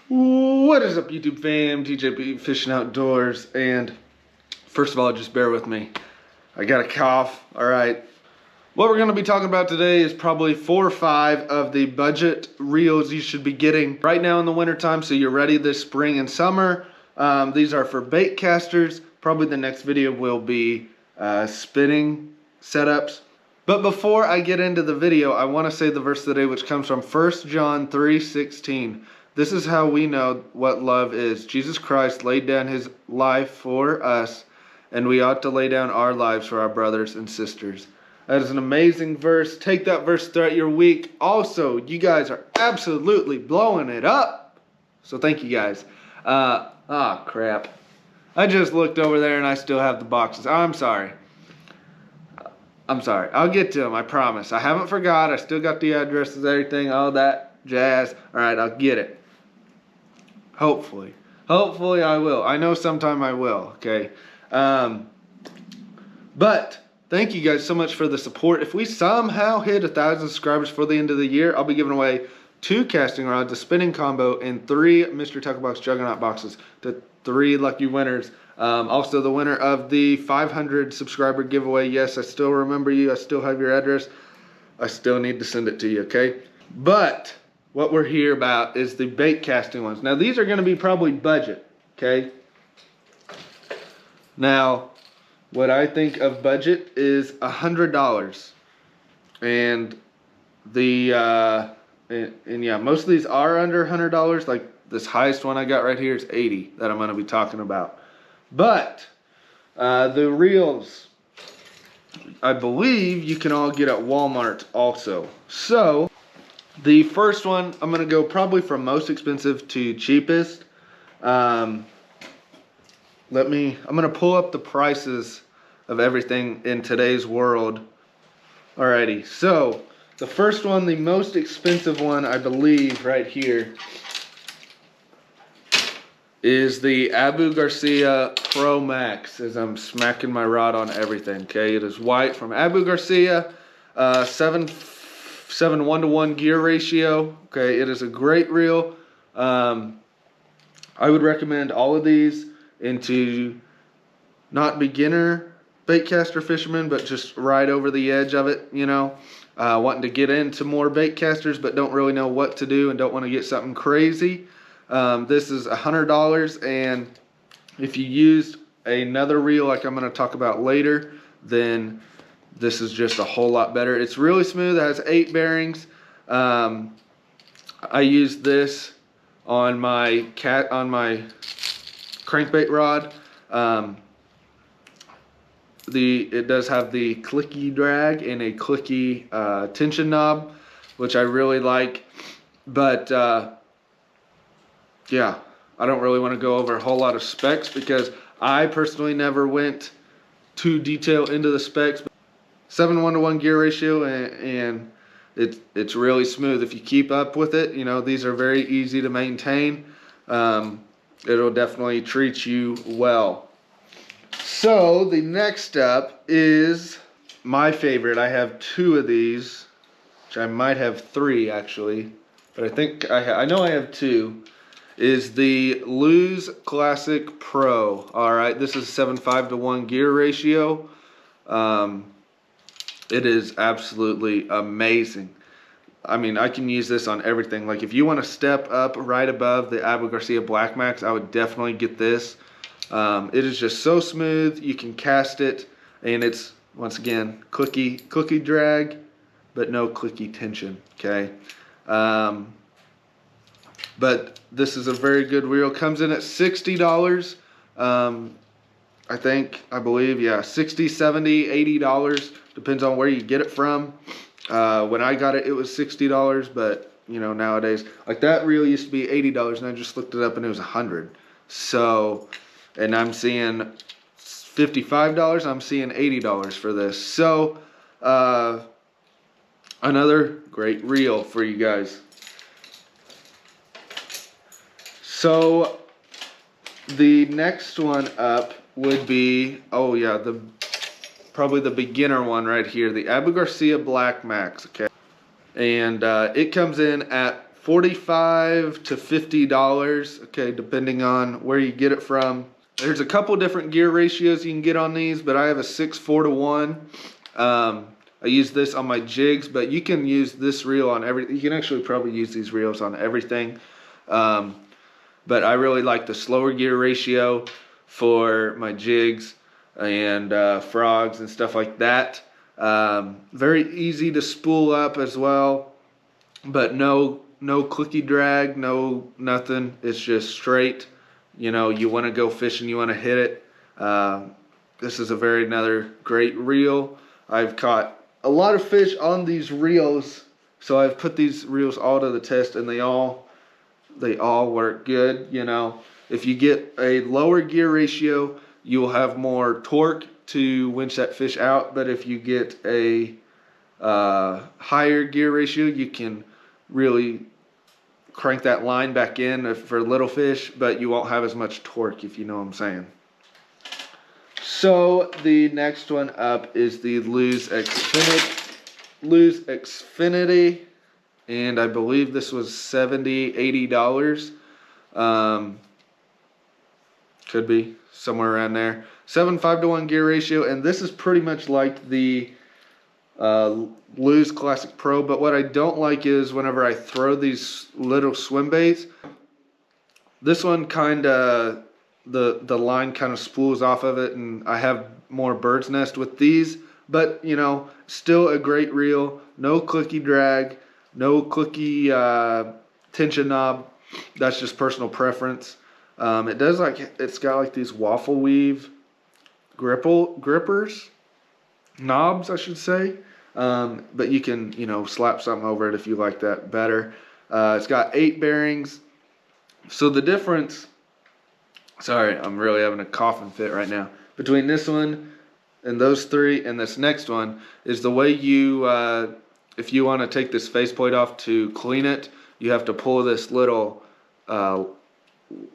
What is up, YouTube fam? TJP Fishing Outdoors, and first of all, just bear with me. I got a cough. All right. What we're going to be talking about today is probably 4 or 5 of the budget reels you should be getting right now in the wintertime, so you're ready this spring and summer. These are for Baitcasters. Probably the next video will be spinning setups. But before I get into the video, I want to say the verse of the day, which comes from 1 John 3:16. This is how we know what love is. Jesus Christ laid down his life for us, and we ought to lay down our lives for our brothers and sisters. That is an amazing verse. Take that verse throughout your week. Also, you guys are absolutely blowing it up. So thank you guys. Crap. I just looked over there and I still have the boxes. I'm sorry. I'll get to them, I promise. I haven't forgot. I still got the addresses, everything, all that jazz. All right, I'll get it. Hopefully I will. I know sometime I will, okay? But thank you guys so much for the support. If we somehow hit 1,000 subscribers for the end of the year, I'll be giving away 2 casting rods, a spinning combo, and 3 Mystery Tackle Box Juggernaut boxes to 3 lucky winners. Also the winner of the 500 subscriber giveaway. Yes, I still remember you. I still have your address. I still need to send it to you, okay? But what we're here about is the bait casting ones. Now, these are going to be probably budget, okay? Now, what I think of budget is $100. And yeah, most of these are under $100. Like this highest one I got right here is $80 that I'm going to be talking about. But the reels, I believe you can all get at Walmart also. So the first one, I'm going to go probably from most expensive to cheapest. I'm going to pull up the prices of everything in today's world. Alrighty, so the first one, the most expensive one, I believe right here, is the Abu Garcia Pro Max, as I'm smacking my rod on everything, okay? It is white from Abu Garcia, 7 1-to-1 gear ratio, okay? It is a great reel. I would recommend all of these into not beginner baitcaster fishermen, but just right over the edge of it, you know, wanting to get into more baitcasters but don't really know what to do and don't want to get something crazy. This is $100, and if you used another reel like I'm going to talk about later, then this is just a whole lot better. It's really smooth. It has 8 bearings. I used this on my crankbait rod. It does have the clicky drag and a clicky tension knob, which I really like. But yeah, I don't really want to go over a whole lot of specs because I personally never went too detailed into the specs. 7 1-to-1 gear ratio, and it's really smooth if you keep up with it. You know, these are very easy to maintain. It'll definitely treat you well. So the next up is my favorite. I have 2 of these, which I might have 3 actually, but I think I know I have 2. Is the Lume Classic Pro. All right, this is 7 5-to-1 gear ratio. It is absolutely amazing. I mean, I can use this on everything. Like if you want to step up right above the Abu Garcia Black Max, I would definitely get this. It is just so smooth. You can cast it, and it's, once again, clicky drag, but no clicky tension, okay? But this is a very good reel. Comes in at $60. I believe, yeah, $60, $70, $80. Depends on where you get it from. When I got it, it was $60, but you know, nowadays, like that reel used to be $80, and I just looked it up and it was $100. So, and I'm seeing $55. I'm seeing $80 for this. So, another great reel for you guys. So the next one up would be, oh yeah, probably the beginner one right here, the Abu Garcia Black Max, okay? And it comes in at $45 to $50, okay, depending on where you get it from. There's a couple different gear ratios you can get on these, but I have a 6:4 to 1. I use this on my jigs, but you can use this reel on everything. You can actually probably use these reels on everything. But I really like the slower gear ratio for my jigs and frogs and stuff like that. Very easy to spool up as well, but no clicky drag, no nothing. It's just straight. You know, you want to go fishing, you want to hit it. This is another great reel. I've caught a lot of fish on these reels, so I've put these reels all to the test, and they all work good. You know, if you get a lower gear ratio, you will have more torque to winch that fish out, but if you get a higher gear ratio, you can really crank that line back in for little fish, but you won't have as much torque, if you know what I'm saying. So the next one up is the Lume Xfinity, and I believe this was $70-$80. Could be somewhere around there. 7:5 to 1 gear ratio, and this is pretty much like the Lume Classic Pro, but what I don't like is whenever I throw these little swim baits, this one kind of, the line kind of spools off of it, and I have more bird's nest with these, but you know, still a great reel. No clicky drag, no clicky tension knob. That's just personal preference. It's got like these waffle weave grippers, knobs I should say, but you can, you know, slap something over it if you like that better. It's got 8 bearings. So the difference, sorry, I'm really having a coughing fit right now, between this one and those 3 and this next one is the way you, if you want to take this faceplate off to clean it, you have to pull this little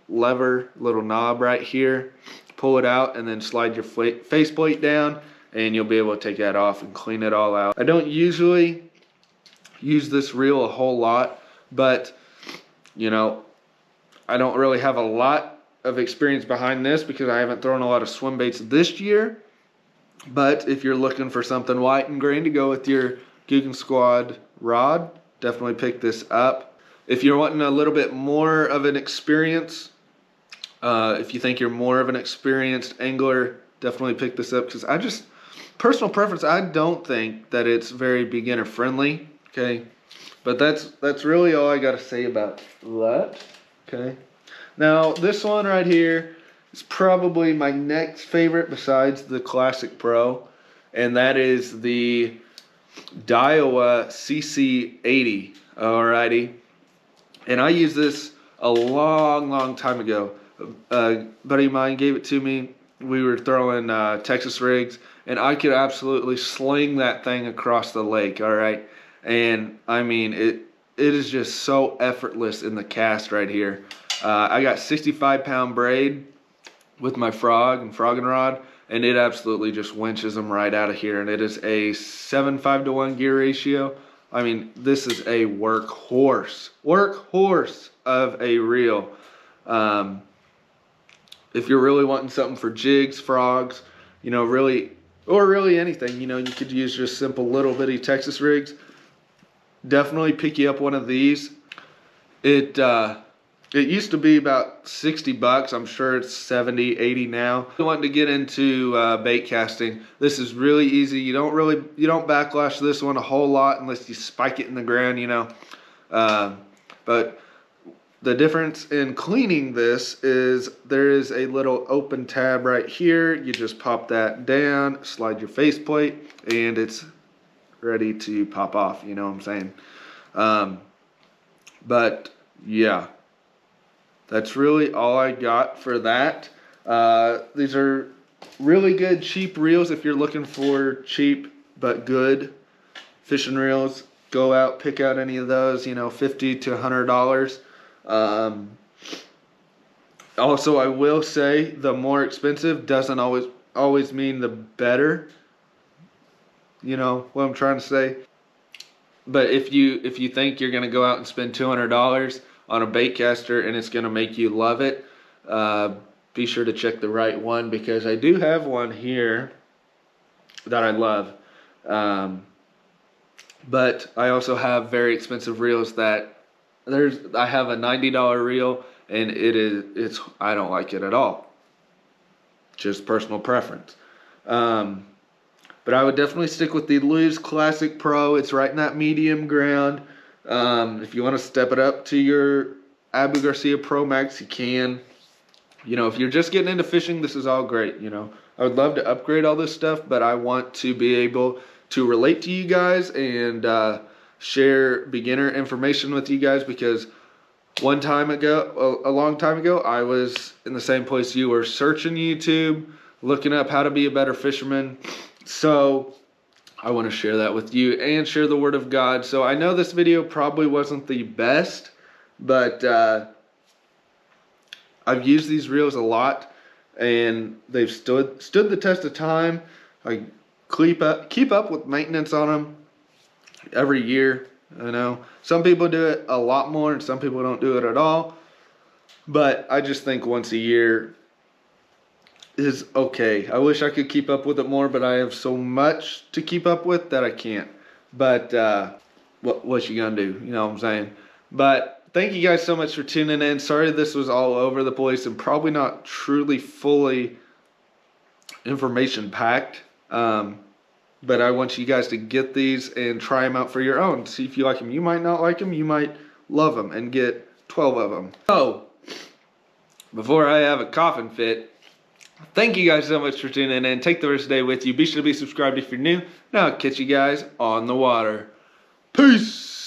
little knob right here, pull it out, and then slide your faceplate down, and you'll be able to take that off and clean it all out. I don't usually use this reel a whole lot, but you know, I don't really have a lot of experience behind this because I haven't thrown a lot of swim baits this year. But if you're looking for something white and green to go with your Googan Squad rod, definitely pick this up. If you're wanting a little bit more of an experience, if you think you're more of an experienced angler, definitely pick this up, because personal preference, I don't think that it's very beginner friendly. Okay, but that's really all I got to say about that. Okay, now this one right here is probably my next favorite besides the Classic Pro, and that is the Daiwa CC80. Alrighty, and I used this a long time ago. A buddy of mine gave it to me. We were throwing Texas rigs, and I could absolutely sling that thing across the lake. All right, and I mean it is just so effortless in the cast right here. I got 65-pound braid with my frog and frogging rod, and it absolutely just winches them right out of here. And it is a 7:5 to 1 gear ratio. I mean, this is a workhorse of a reel. If you're really wanting something for jigs, frogs, you know, really anything, you know, you could use just simple little bitty Texas rigs. Definitely pick you up one of these. It used to be about $60. I'm sure it's 70, 80 now. If you want to get into bait casting, this is really easy. You don't backlash this one a whole lot unless you spike it in the ground, you know. But the difference in cleaning this is there is a little open tab right here. You just pop that down, slide your faceplate, and it's ready to pop off, you know what I'm saying? But yeah, that's really all I got for that. These are really good cheap reels if you're looking for cheap but good fishing reels. Go out, pick out any of those, you know, $50 to $100. Also, I will say the more expensive doesn't always mean the better. You know what I'm trying to say? But if you think you're going to go out and spend $200 on a baitcaster and it's going to make you love it, be sure to check the right one, because I do have one here that I love. But I also have very expensive reels that I have a $90 reel and I don't like it at all. Just personal preference. But I would definitely stick with the Lures Classic Pro. It's right in that medium ground. If you want to step it up to your Abu Garcia Pro Max, you can. You know, if you're just getting into fishing, this is all great. You know, I would love to upgrade all this stuff, but I want to be able to relate to you guys and share beginner information with you guys, because a long time ago, I was in the same place you were, searching YouTube, looking up how to be a better fisherman. So I want to share that with you and share the word of God. So I know this video probably wasn't the best, but I've used these reels a lot and they've stood the test of time. I keep up with maintenance on them every year. I know some people do it a lot more and some people don't do it at all, but I just think once a year is okay. I wish I could keep up with it more, but I have so much to keep up with that I can't. But what you gonna do? You know what I'm saying? But thank you guys so much for tuning in. Sorry this was all over the place and probably not truly fully information packed. But I want you guys to get these and try them out for your own. See if you like them. You might not like them. You might love them and get 12 of them. So, before I have a coughing fit, thank you guys so much for tuning in. Take the rest of the day with you. Be sure to be subscribed if you're new. Now I'll catch you guys on the water. Peace!